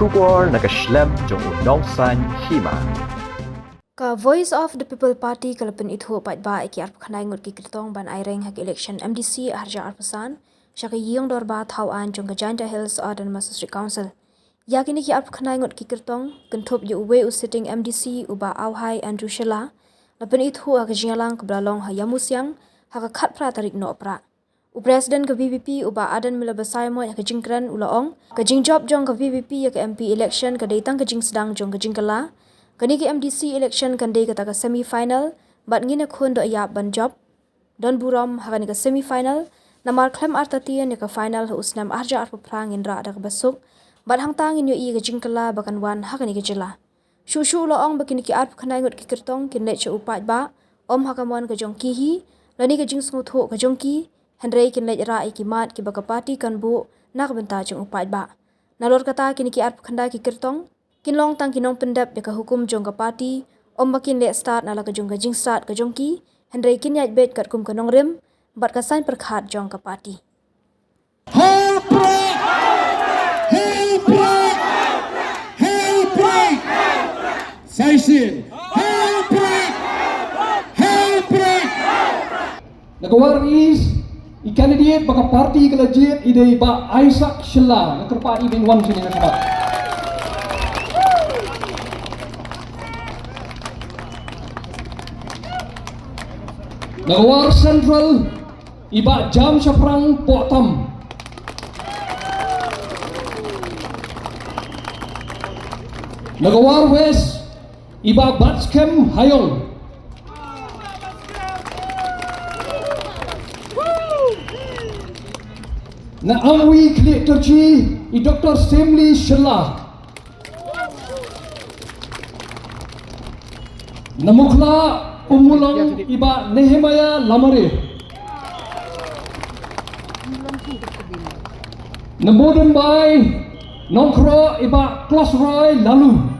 Shubor nakaslem jong unong san hima. Ka Voice of the People Party kalapin ithu pat ba ikiar khanai ngut ki kirtong ban aireng hak election MDC harja arpasan shaka yong dor ba thawan jong ka Janda Hills Autonomous District Council yakini ki ap khanai ngut ki kirtong kenthop yu we u sitting MDC uba awhai Andrew Shela lapin ithu ak jingalang kablalong ha yamusyang hak khat pra tarik no pra u president ka VVP uba adan mila basai mo ka jingkran ulaong ka jingjop jong ka VVP ya ka MP election ka daitang ka jing sedang jong ka jingkala kani ki MDC election kande kata ka semi final bat ngina khun do ya ban job don buram hakani ka semi final namar khlem artatian ka final hu usnam arja arpu prang indra ada ka basuk bat hangtang in yo i ka jingkala bakan wan hakani ka jila shu lo ong bakini ki arp khanai ngot ki kirtong kin le che upat ba om hakamon ka jong ki hi lani ka jing sngu tho ka jong ki henrei kin le ra i ki mat ki baka party kan bu nak benta jong upat ba nalor kata kini ki arp khanda ki kirtong kinlong tang kinong pendap ya ka hukum jong ka party om makin le start nala ka jong ka jing start ka jong ki henrei kin yat bet kat kum kanong rim bat ka sign perkhat jong ka party Hey break! Hey break! Hey break! Session! Hey break! Hey break! Nagawar is i-candidate baka party kalajit ide ba Isaac Shela nakerpa ibin wan sini nakapa. Nagawar Central iba Jam Syaprang Potam. Nagawar West iba Batskem Hayong. Na Amwi Klik Terci i Dr. Stemli Shela. Na Mukla Umulang iba Nehemaya Lamare. Na Modern Bay Nongkro iba Klas Roy Lalu.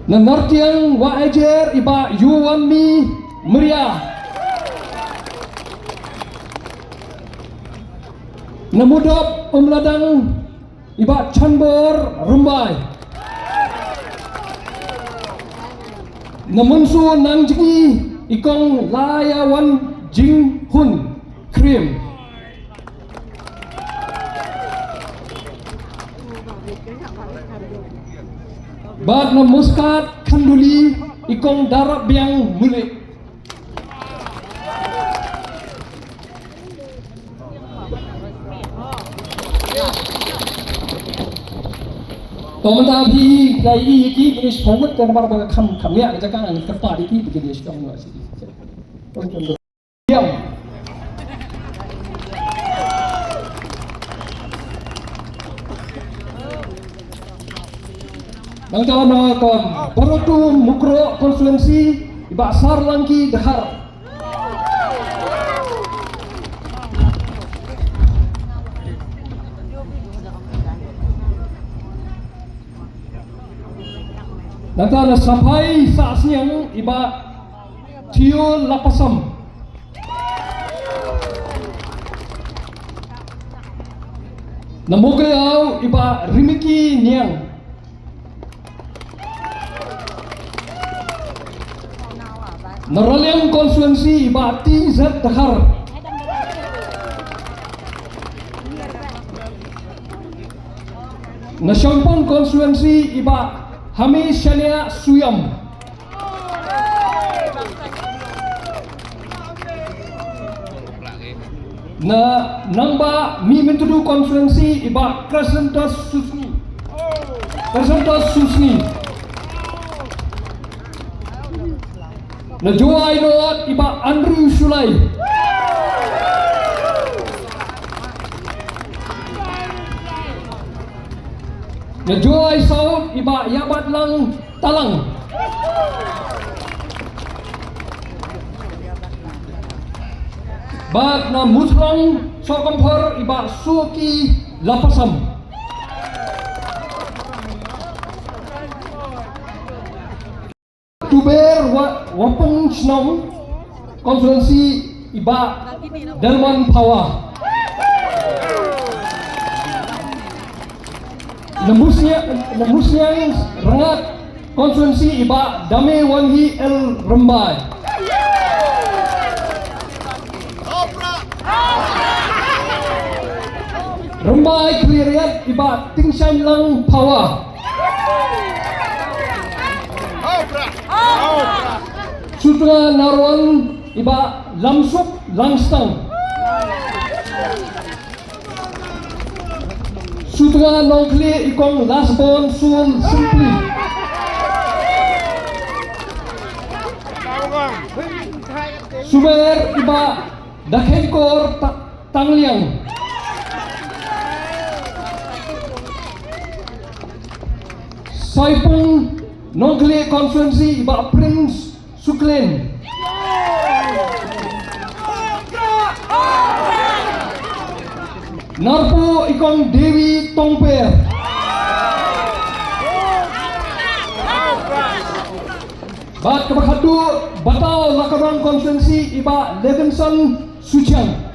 Na Nartiang Wa Ejer iba Yuwami Meriah. Na Mudop Umladang iba Chanbor Rumbai. Na Munsu Nangjigi ikong Layawan Jing Hun Krim. Bad na Muscat Kanduli ikong Darab Biang Mulik. Tomentang hi kai iki jenis pomut kan para baka kam ya kita kan kepa iki begini sedang nggak sih. Diam. Bang calon kon Barotu Mukro konstituensi iba Sarlangki Dahar. Nanti sampai saatnya iba Tio Lapasam. Namugayau iba Rimiki Niang. Naraliang konstituensi iba TZ Dahar. Nasyampong konstituensi iba Hamis Shania Suyam. Na nangba mi mentudu konferensi iba Crescentos Susni. Crescentos Susni. Na Joai Noat iba Andrew Shulai. Na Joai Saud iba Yabat Lang Talang. Bag na Musrang Sokampar iba Suki Lapasam. Tuber Wapeng Snong konferensi iba Delman Pawa. Lembusnya rengat konstituensi iba Dame Wangi El Rembai. Rembai Kliriat iba Tingshan Lang Pawa. Sutra Narwan iba Lamsuk Langstang. Sutra Nongkli ikong Lasbon Sul Simpli. Sumer iba Dakhenkor Tangliang. Saipung Nongkli Konferensi iba Prince Suklen. Narpo ikong Dewi Tongper. Bat kabakadu Batao Lakarang Konferensi iba Levinson Suchang.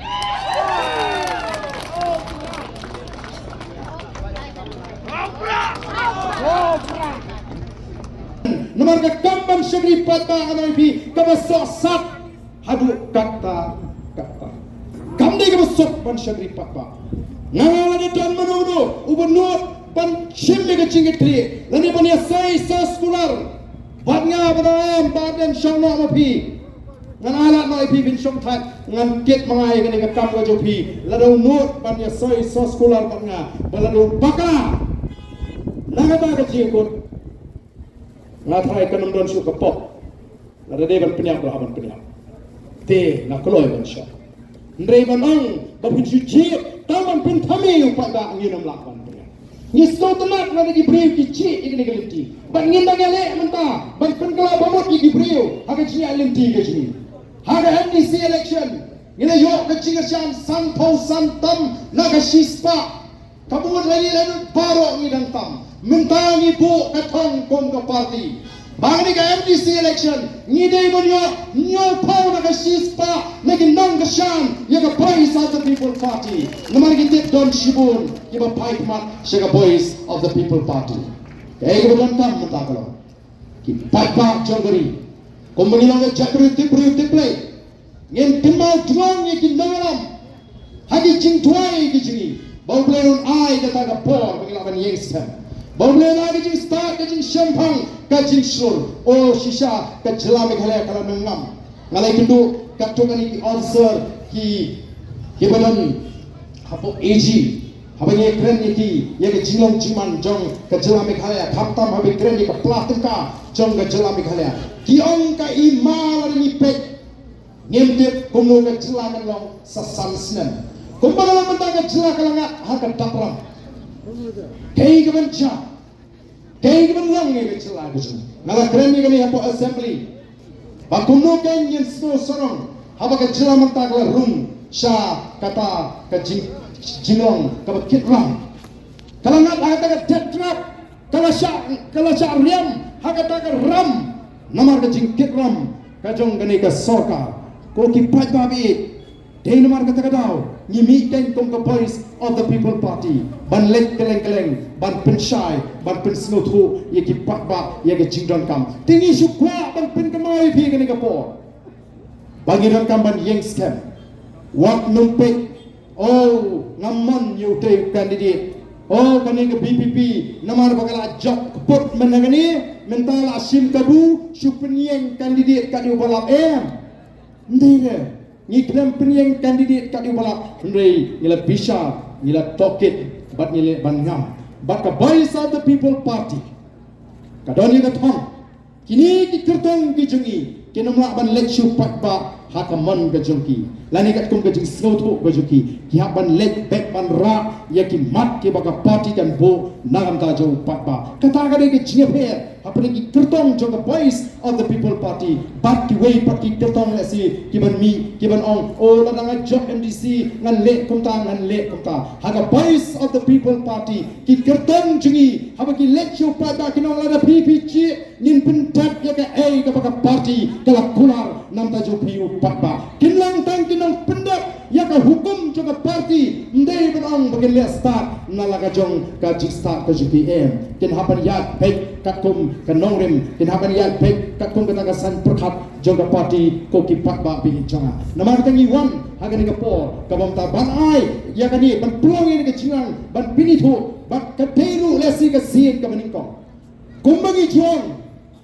Nomor ke kamban syagri patba anai bi kabasok sat hadu kata kamde kabasok ban syagri patba ngala de dan menudo ubenut ban chimbe ke cingit tri lani ban yasai saskular badnga badam badan syangna mapi ngala mai pi bin syong that ngan ket mangai ke ke kam ko jopi lado nut ban yasai saskular badnga balado baka nagata ke cingkut ngatai kanam don su kapok lada de ban penyak do haban penyak te na koloi ban sha ndrei ban ang ba pin su ji taman pin thami u pa da nginam lak ban penyak ni sto tanak lada gi breu ki chi igni galinti ban ngin da gale menta ban pin kala bamot gi breu haga chi alinti ge chi haga MDC election ngina yo ke chi ga shan san pau san tam na ga shispa kabut lagi lalu baro ngidang tam mentangi bu katong kom ke parti bangni ke MDC election ngidei bunyo nyo pau na ka sispa lagi nong ke shan ya ka boys of the people party namar gitip don shibun kiba pipe mat shaka boys of the people party kaya ke don tam mentakalo ki pipe mat jongari kom mengilong ke jakru tip play ngin kemal tuang ye ki nangalam hagi jing tuai ki jingi bau pleun ai kata ka por mengilaban yengstem Boleh lagi jing start ke jing champagne ke jing sur oh shisha ke jelam khalaya kala nangam ngalai kindu katung ani answer ki badan hapo AG habanye kren ki ye ke jinglong jiman jong ke jelam khalaya thaptam habe kren ni ke platka jong ke jelam khalaya ki ong ka imal ni pek ngemtip kumno ke jelam long sasan snen kumbala mentang ke jelam kalanga hakan tapram kei ke benca kei ke benlang ni ke jelam ngala kren ni ke hapo assembly bakumno ken yen sto sorong haba ke jelam mentang ke room sha kata ke jinglong ke kitram kalanga hata ke tetrap kala sha riam haka ke ram namar ke jing kitram ka jong gani ke sorka ko ki pat babi dei namar ke takadau ni meeting kom ke boys of the people party ban lek keleng ban penshai ban pensnotu ye ki pat ba ye ke jingdon kam tingi sukwa ban pen kemai pi gani ke por bagi don kam ban yeng scam wak numpek oh ngamon you te candidate oh kani ke BPP namar bagala job keput menangani mental asim kabu supenieng candidate kat balap ndine ni kram penyeng candidate kat balap ndrei ngila bisa ngila toket bat ngile ban ngam bat ka boys of the people party kadoni ka thong kini ki kertong ki jungi kinamla ban lecture pat ba hakaman ka jungki lani kat kum ka jung snotho ka jungki ki ha ban lek bet ban ra ya ki mat ki baka party kan bo nagam ta jo pat ba kata ka de ki jingepher apne ki kertong jong ka boys of the people party bat ki wei pat ki kertong la si ki ban mi ki ban ong o la danga job MDC ngan le kum ta haga boys of the people party ki kertong jungi haba ki lecture pat ba ki nong la da PPG nin pun tap ya ka ka baka party kala kular nam ta jo piu pat ba kinlang tang hukum juga parti ndai benang bagi lihat start nalaga jong gaji start ke GPM kin hapan yak pek katum ke nongrim kin hapan yak pek katum ke tagasan perkat juga parti koki pat ba bi janga nama kita ngiwan hagan ke por ke bamta ban ai ya kan ni ban pulang ini ke cingang ban pini tu ban ke teru lesi ke sin ke meningkong kumbagi juang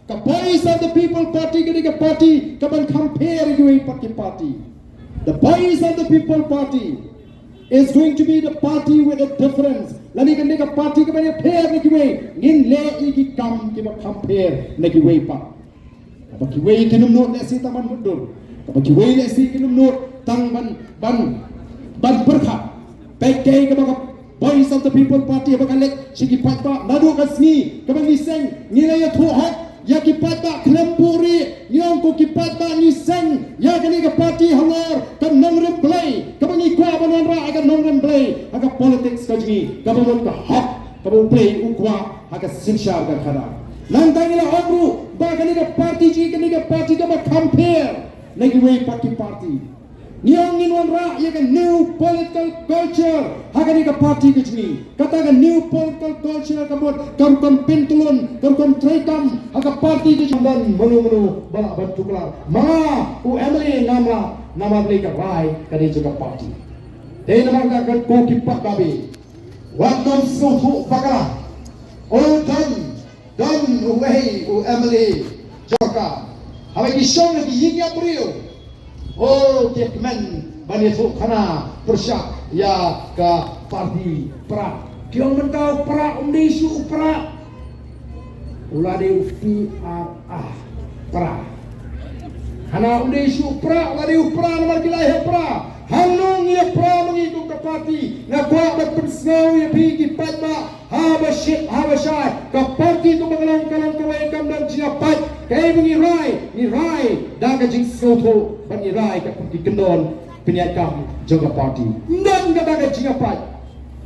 ke voice of the people party ke party ke ban compare you party. The voice of the people party is going to be the party with a difference. Lani kan deka party ke banyak pair neki way ngin le iki kam ke ba compare neki way pa. Apa ki way kinum not lesi taman mundur. Apa ki way lesi kinum not tang ban berkha. Peke ke ba voice of the people party ba kalek sigi patba nadu kasni ke ba niseng ngilay thu hot ya kipata klempuri yang ko kipata ni sen ya kani ka party halor ka nongrem play ka bangi kwa banon ra aga nongrem play aga politics ka jingi ka banon ka hak ka bon play ukwa aga sinshar ka khara nang tangila ogru ba kani ka party ji kani ka party ka ba compare nagi way party Niang inwan ra ya kan new political culture hagani ka party ke jini kata ka new political culture ka bot kam pentulon kam traikam haga party ke jamban manu ba tuklar ma u emily nama beli ka rai kadi juga party dei nama ka ko kipak babi waktu suhu bakara o dan uwei u emily joka habai ki shong ki yigya brio Oh, tiap men bani tu kana persyak ya ke parti pra. Kiong mentau pra umdisu pra. Ulade ufti pra. Hana umdisu pra, ulade upra nomor kilai pra. Hanung ya pra mengitu ke parti. Ngakwa berpersau ya pergi patma. Habashai ke parti tu mengalang-kalang kebaikan dan siapat. Kaya ni rai dah kajing soto bani rai kat pergi kendon penyakam jaga parti dan kata kajing apa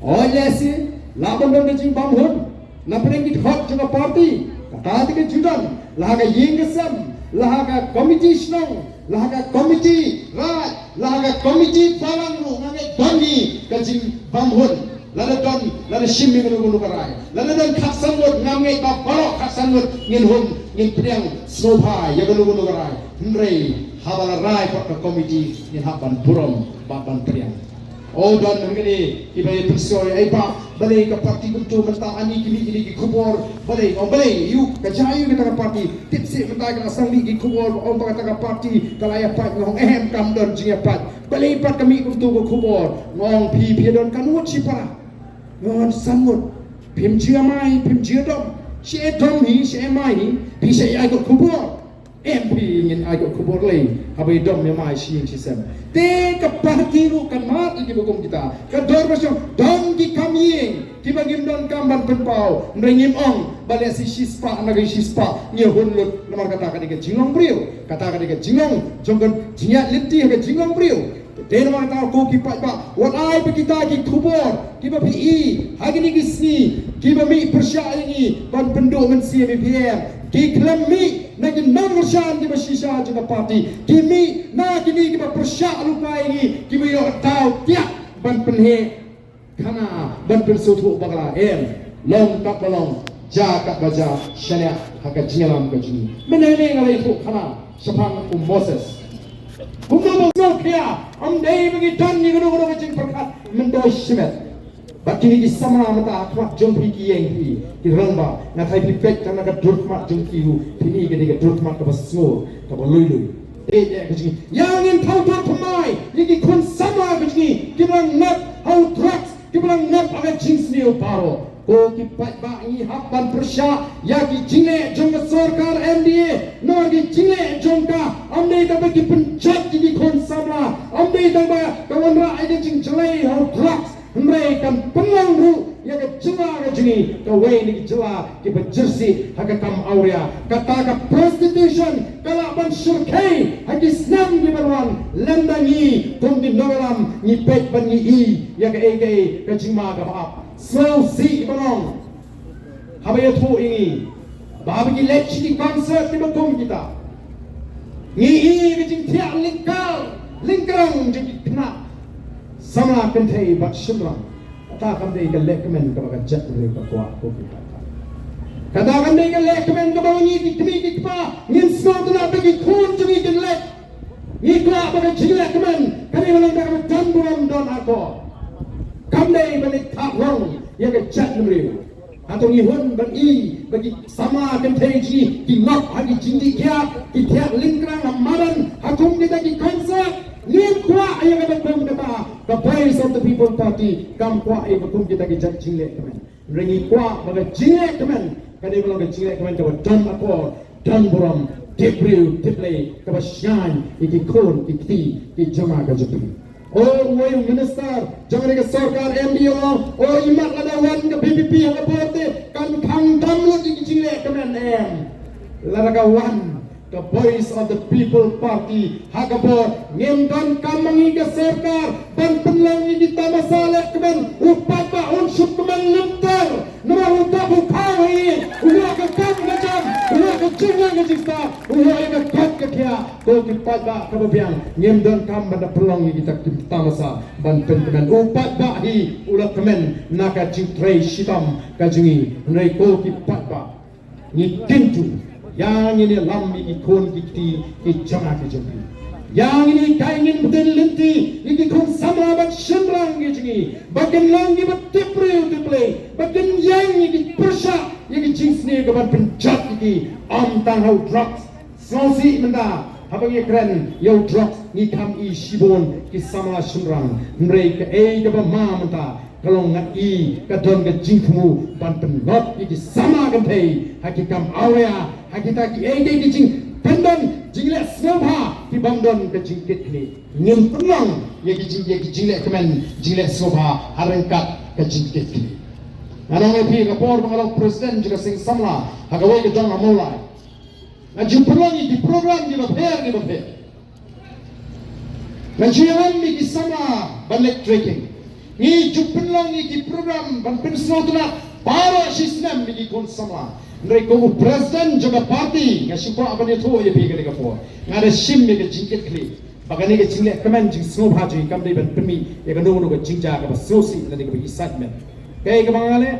oleh si laban dan kajing bamhun na pergi hot jaga parti kata ke judan laga yengesam laga komiti snong laga komiti rai laga komiti palangu ngai bani kajing bamhun lada shimmi gunu karai lada khaksan mot ngamngai ba barok khaksan mot ngin priang sobha ya gunu karai ndrei habala rai pak komiti ngin haban burom baban priang oh dan ngene ibai persoy ai ba balai ka parti buntu menta ani kini ki kubor balai you ka jayu ka parti tipsi menta ka asang ki kubor on ka ta parti kalaya pat ngong kam don jinga pat balai pat kami buntu ko kubor ngong pi don kanut sipara ngon samut pim chia mai pim chia dom she dom hi she mai hi pi she ai ko kubor MP ngin ai ko kubor le habai dom me mai shi sem te ka parti ru kan mat iki bokom kita ka dor masyo dom ki kaming ki bagim don kamban penpau nringim ong bale si shispa nagai shispa nge hunlut nomor kata ka diga jingong brio kata ka diga jingong jonggon jinya litti ka jingong brio Dena mana tahu ko kipat ba wat ai pe kita ki kubor ki ba PE hagi ni gisni ki ba mi persya ini ban penduk men CMPM ki klami na ki nomor shan ki ba shisha juga parti ki mi na ki ni ki ba persya lupa ini ki ba yo tahu tiap ban penhe kana ban pensutu bagala long tak balong ja kat baja shania haka jingalam ka jini menene ngalai tu kana sepang Moses Kumno mo kaya am day bagi tan ni guru kajing perkat mendoi simet bakini ki sama mata akwak jompi ki yang ki ramba na thai pi pek kana ka durkmat jompi hu pini ke diga durkmat ka baso ka balui kajing yang in thau pamai ni kun sama kajing ki bang not how drugs ki bang not aga jings ni paro ko ki pat ba i hapan persya ya ki jingle jongka sarkar MDA no ki jingle jongka amne ta ba ki penchat ki kon samla amne ta ba kawan ra ai jing jelai how drugs mre kan pengang ru ya ka jela ka jingi ka we ni ki jela ki berjersi haka kam aurea kata ka prostitution kala ban surkai haki snam di balwan landangi kum di nolam ni pek ban ni i ya ka ege ka jingma ka ba slow si balong habaya thu ini babi ki lecture di concert di bakom kita ngi i ke jing tiak lingkar lingkrang jadi kena sama kentai bat shimrang kata kandai ke lekmen ke baga jat le ka kwa ko kita kata kandai ke lekmen ke baga ni ki pa ngin smart na bagi kun jumi ke lek ni kwa baga lekmen kani malang ka tan buram don ako kandai balik tak long ya ke jat le atau ihun bagi sama kentai ji ki nok hagi jindi kia ki tiak lingkrang amaran hakum kita ki konsep ni kwa ayah kata kum kata the voice of the people party kam kwa ayah kum kita ki jat jingle kemen rengi kwa baga jingle kemen kadai belum ke jingle kemen ke dan ako dan buram tipriu tiplay ke basyan iki kon ki jama ke jepi oh woi minister jangan ke sarkar MDO oh imat ladawan ke PPP yang apote kan khang damlu ki jingle kemen ladawan the voice of the people party hagabo ngimdan kamangi ke sarkar dan penlangi di tamasale kemen upapa unsur kemen lintar nama utap ukawi uwa ke kam ngajam uwa ke jingang ke jista uwa ke kat ke kia ko ki pada kababiang ngimdan kam pada pelangi kita di tamasa dan kemen upapa hi ulah kemen naka jintrei shitam kajungi nai ko ki pada ni tintu yang ini lambi ikon ki jama ki jami yang ini kaingin betul lenti iki kon sama bat shimrang ki jingi bagen langi bat tiple bagen yang iki persha iki jingsne ke bat penjat iki am tang hau drugs sosi menda habang keren yo drugs ni kam I shibon ki sama shimrang mrei ke ke ba ma menta kalau ngat I kadon ke jingmu ban penot iki sama kan thei hakikam awya hakita ki di jing pendon jingle snobha ki bangdon ke jingkit ni ngin penang ye ki jingle kemen jingle snobha harangkat ke jingkit ni anong pi ka por bangalong presiden juga sing samla hagawai ke jang amolai na jumpenang di program di baper na jiyan mi ki sama balik trekking ni jumpenang di program ban pensno tuna para sistem mi ki kon sama mereka presiden juga parti ngasih apa ni tu ya pikir mereka po ngada sim mereka jingkit kli bagani ke jingle kemen jing semua baju kam dari ban pemi ya kan dulu ke jingja ke sosi dan ke excitement kayak ke bangale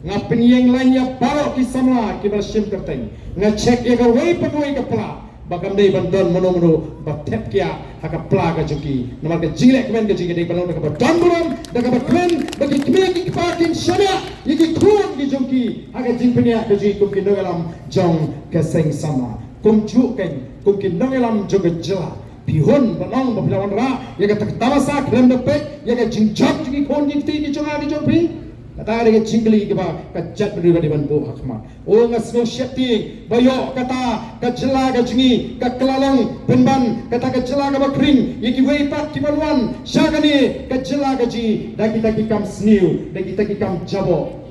ngapin yang lainnya baru kisamla kita sim terteng ngecek ya ke wei pegawai kepala bagam dari bandon mono batep kia haka plaga juki nomor ke jingle kemen ke jingle balon ke bandon buram daga kemen bagi kemen ki pakin syada yiki kun ki juki haka jingpenya ke ji kum ki nogalam jong ke seng sama kum juken kum ki nogalam jong jela pihun banong babilawan ra ya ke tamasa krem depek ya ke jingjak juki kun ki ti ki jonga di jompi kata ada cingli ke ba kajat beri di bantu hakma oh ngasno syati bayo kata kajela gajingi kakelalong penban kata kajela ga bakring yiki weipat ki balwan syagani kajela gaji dagi kam sniu dagi kam jabo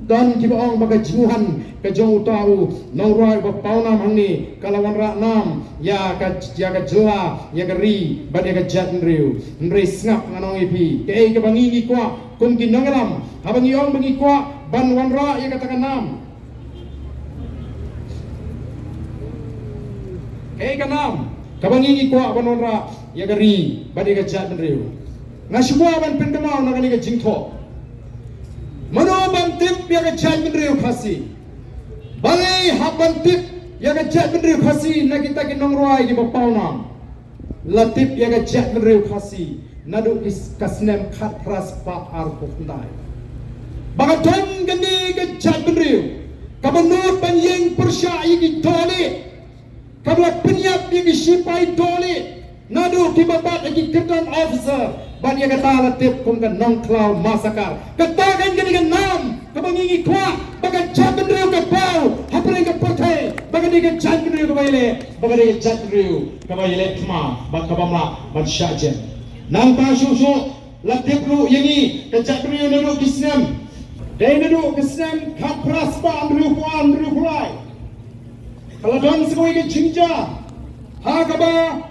dan ki baong baga jimuhan ka jong utahu naurai ba pauna mangni kalawan ra nam ya kajela ya gari ba ya kajat nriu nri snap nganong ipi ke bangingi kwa kum kinangalam habang iyong mangikwa banwan ra ya katakan nam kanam kabangingi kwa banwan ra ya gari badi ka jat nriu ngaswa ban pendamau nakani ka jingtho mano ban tip ya ka jat nriu khasi balai haban tip ya ka jat nriu khasi nakita kinong roi ki bapaunam latip ya ka jat nriu khasi nadu is kasnem khat pras pa ar pukndai bagaton gani ke jadriu kabanut banyeng persya iki dole kabla penyap iki sipai dole nadu ki babat iki ketan officer ban ya kata latip kum kan nong klau masakar katakan gani kan nam kabangingi kwa baga jadriu ka pau hapre ka pothai bagani ka jadriu ka baile bagani ka jadriu ka baile tma bakabamla ban syajen nampak susu latip lu yangi kejak beriu nadu kisnem day nadu kisnem kapras pa andru kulai kalau don sekoi ke jingja hakaba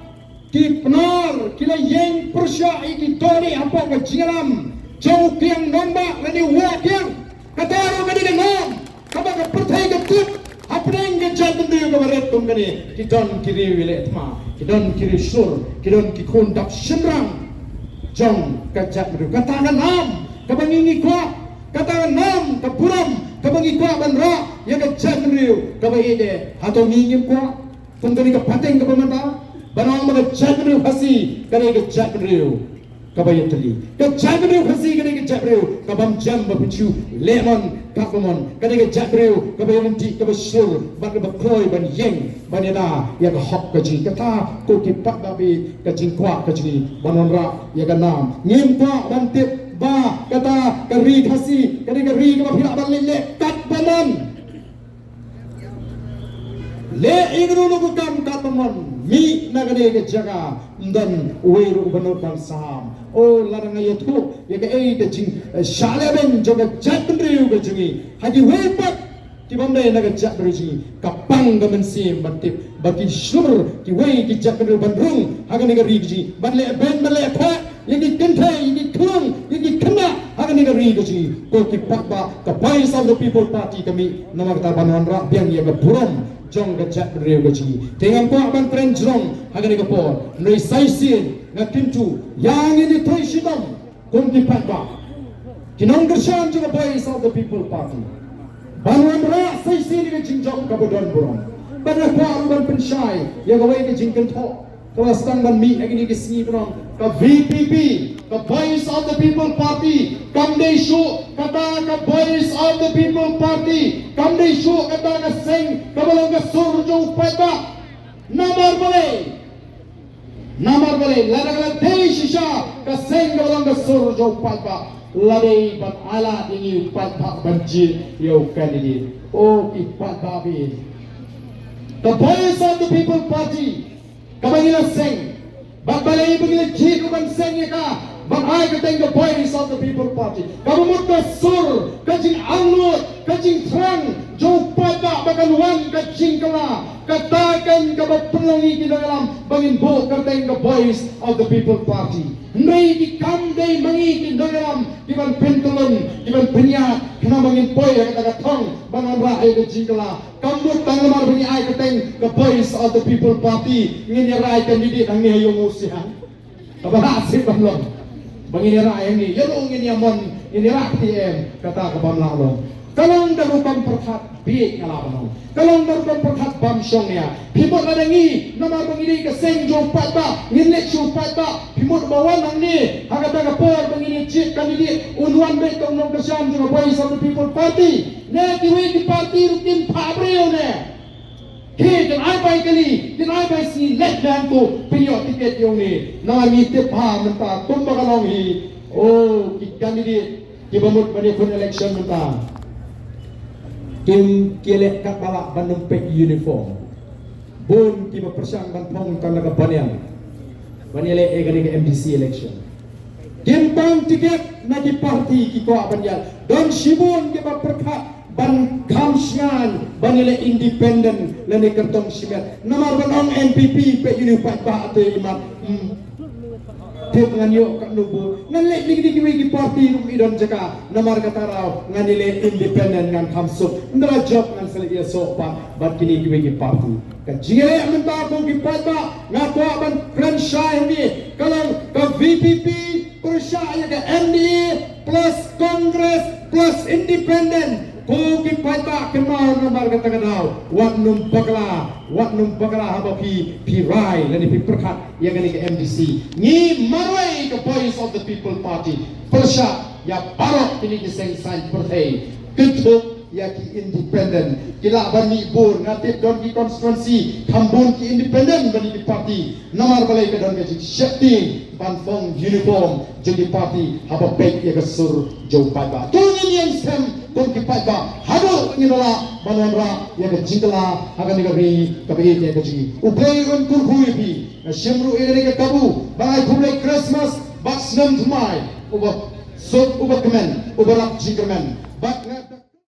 ki penar kila yang persya iki tori apa ke jingalam jauh kiang nombak lani wakiang kataru kani nom kaba ke pertai ke tip apneng ke jatun dia ke baret tum kani kidon kiri wilayah ma kidon kiri sur kidon ki kundap semrang jong kajat meru katakan nam kabangingi kwa katakan nam kapuram kabangi kwa banra ya kajat meru kabaide hato ngingim kwa tungkani kapateng kapamata banang mga kajat meru hasi kare kajat meru kabayatli kajat meru hasi kare kajat meru kabam jam bapichu lemon kapamon kare kajat meru kabayamti kabashur ban bakoi ban yeng banena ya hok kaji kata ko kipak babi kajing kwa kaji banonra ya ganam ngim kwa bantip ba kata kari khasi kari kari ka phira ban le kat banan le igru lu kam katamon mi nagade ke jaga dan weru banot ban sam o laranga yetu ya ke ei kajing shaleben joga jatri ka jingi haji wepak ki bamde naga jak berji kapang gamen sim bantip bagi syur ki wei ki jak ber bandrung haga ni gari ji banle ben banle pha yagi kenthai yagi thung yagi khana haga ni gari ji ko ki pakba ka voice of the people party kami nama kata banwanra biang ya buram jong ka jak ber ji tengang ko ban tren jong haga ni kapor noi saisin ngakintu yang ini thoi sidam kon ki pakba kinong kershan juga voice of the people party Banwan ra sai sini ke jingjong kabodon burong. Bana kwa ban pensyai ya gawai ke jingkan tho. Kawastang ban mi agini ke sini burong. Ka VPP, ka Voice of the People Party, kamdei shu kata ka Voice of the People Party, kamdei shu kata ka sing kabalong ka surjo pada. Namar bale ladagala dei shisha ka sing kabalong ka surjo pada. Ladai bat ala dingi upat pak banjir yau kandidate o ipat babi the voice of the people party kabangila sing bat balai bangila jik uban sing ya ka bat ai kateng the voice of the people party kabumut ka sur kajing angut kajing trang jo pada bakan wan kajing kala katakan kabat pelangi kita dalam bangin bo kateng the voice of the people party Nei di kamdei mangi di dalam kiban pentulun kiban penyat kena mangin poi kata katong bangan rai ke jingla kambut tanglamar bunyi ai keteng the voice of the people party ngin rai candidate ang ni hayong usihan kabahasin bamlong bangin rai ni yelo ngin yamon ini rak TM kata kabamlang long kalong darukan perhat biik ngalaban kalong darukan perhat bamsyong niya pimot ladangi nama bangini ke seng jo patba nginlet jo patba pimot bawan ang ni hagata kapor bangini chip kandidat unwan bet tong nong kasyam jo voice of the people party ne kiwi di party rutin pabreo ne he kan ai bai kali kan ai bai si let dan ko pinyo tiket yung ni na mi tip ha menta tumba kalong hi oh ki kandidat ki bamut bani pun election menta Kim kielek kat balak bandung pek uniform. Bun kiba persang ban pong tan laga banyan. Banyan le egani ke MDC election. Kim bang tiket na di parti ki ko banyan. Don sibun kiba perkat ban kamsyan banyan le independent le ne kertong simet. Namar banong NPP pe unified ba ate imat. Tip nganyo kat nubu nganle ligi ki parti num idon jaka namar kataraw nganile independent ngan kamsuk ndra job ngan selagi sopa bat kini ki parti ka jire amenta ko ki pata ngako ban franchise ni kalau ka VPP persyaya ka NDA plus Congress plus independent ko ki pata kemau namar katagadaw wat num bagla haba pi rai lani pi perkat yang ni ke MDC ni marwai ke voice of the people party persya ya barok ini kiseng sign pertai ketuk ya ki independent kila bani bur ngatip don ki constituency kambun ki independent bani di party namar balai ke don ke shifting banfong uniform jadi party haba baik ya ke sur jauh pada tungin yang sem kon ki pada hado nginola banonra ya ke jingla akan digabri kabe ya ke ji uplay on kurhui pi shimru ere ke kabu bangai public Christmas baksnam thumai uba sot uba kemen uba lak jingkemen